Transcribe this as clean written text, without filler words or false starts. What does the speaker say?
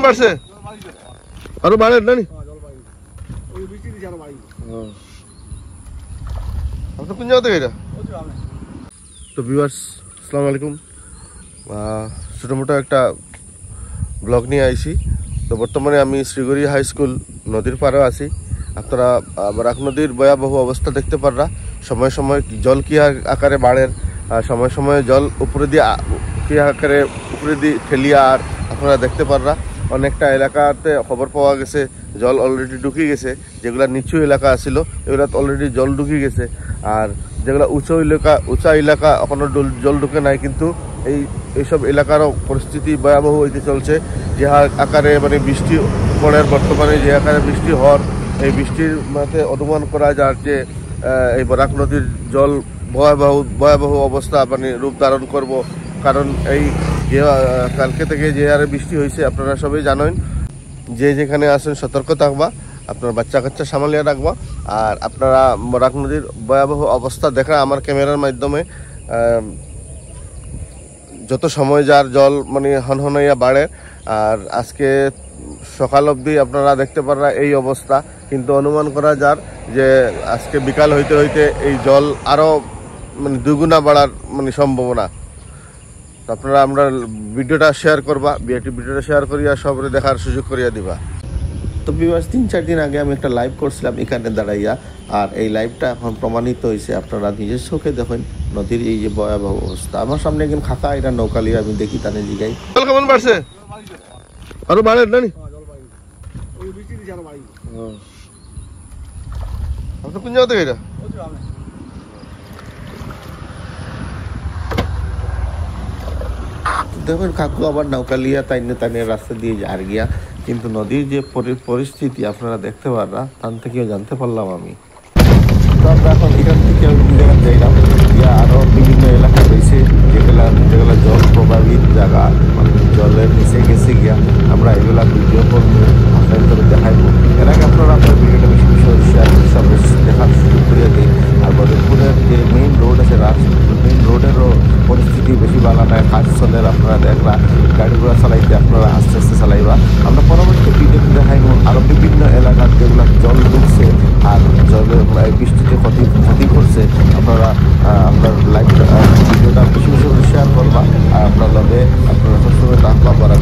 বাড়ছে আরো বাড়ে নানি কোন জায়গা থেকে এটা? তো ভিউয়ার্স আসসালামু আলাইকুম, ছোটো মোটো একটা ব্লগ নিয়ে আইছি। তো বর্তমানে আমি শ্রীগড়ি হাই স্কুল নদীর পাড়ে আছি। আপনারা বরাক নদীর ভয়াবহ অবস্থা দেখতে পাররা। সময় সময় জল কি আকারে বাড়ে, সময় সময় জল উপরে দিয়ে কি আকারে উপরে দিয়ে ঠেলিয়া আর আপনারা দেখতে পাররা। অনেকটা এলাকাতে খবর পাওয়া গেছে জল অলরেডি ঢুকে গেছে। যেগুলা নিচু এলাকা আছিল এগুলা অলরেডি জল ঢুকে গেছে, আর যেগুলো উঁচা এলাকা এখনো জল ঢুকে নাই, কিন্তু এইসব এলাকারও পরিস্থিতি ভয়াবহ হইতে চলছে। যে আকারে মানে বৃষ্টি পড়ে বর্তমানে, যে আকারে বৃষ্টি হওয়ার, এই বৃষ্টির মধ্যে অনুমান করা যায় যে এই বরাক নদীর জল ভয়াবহ অবস্থা মানে রূপ ধারণ করব। কারণ এই যে কালকে থেকে যে হারে বৃষ্টি হয়েছে আপনারা সবাই জানেন। যে যেখানে আছেন সতর্ক থাকবা, আপনার বাচ্চা কাচ্চা সামালিয়া রাখবা। আর আপনারা বরাক নদীর ভয়াবহ অবস্থা দেখা আমার ক্যামেরার মাধ্যমে যত সময় যার জল মানে হনহনাইয়া বাড়ে। আর আজকে সকাল অবধি আপনারা দেখতে পারা এই অবস্থা, কিন্তু অনুমান করা যার যে আজকে বিকাল হইতে হইতে এই জল আরও মানে দুগুণা বাড়ার মানে সম্ভাবনা। আপনারা আমরা ভিডিওটা শেয়ার করবা, ভিডিওটা শেয়ার করিয়া সবরে দেখার সুযোগ করিয়া দিবা। তো ভিউয়ার্স 3-4 দিন আগে আমি একটা লাইভ করছিলাম এখানে দাঁড়াইয়া, আর এই লাইভটা এখন প্রমাণিত হয়েছে। আপনারা নিজের চোখে দেখেন নদীর এই যে ভয়াবহ অবস্থা। আমার সামনে একজন খাতা এটা নৌকালিয়া আমি দেখি তানে জিগাই জল কেমন বাড়ছে আরো বাড়ে নানি আপনার কোন জায়গা থেকে এটা? দেখুন কাকু আবার নৌকালিয়া তাইনে রাস্তা দিয়ে আর গিয়া, কিন্তু নদীর যে পরিস্থিতি আপনারা দেখতে পাররা তার থেকেও জানতে পারলাম আমি। তো আমরা এখন এখান থেকে যাইলাম গিয়া আরও বিভিন্ন এলাকা রয়েছে যেগুলা জল প্রভাবিত জায়গা, মানে জলের নিচে গেছে গিয়া আমরা এগুলা ভিডিও করবো, আপনাদের দেখাইব। এর আগে আপনারা আপনার ভিডিওটা বেশি শেয়ার সব দেখার সুযোগ করিয়ে দিই। আর বদরপুরের যে মেইন রোড আছে মেইন রোডেরও পরিস্থিতি বেশি ভালো নয়। কাজ চলে আপনারা দেখলা, গাড়ি ঘোড়া চালাইতে আপনারা আস্তে আস্তে চালাইবা। আমরা পরবর্তী ভিডিওতে দেখাইব আরও বিভিন্ন এলাকার যেগুলো জল ঢুকছে আর জলের বৃষ্টিতে ক্ষতি করছে। আপনারা আপনার ভিডিওটা বেশি বেশি করে শেয়ার করবা, আর আপনার লগে আপনারা সবসময় থাকবা বরাক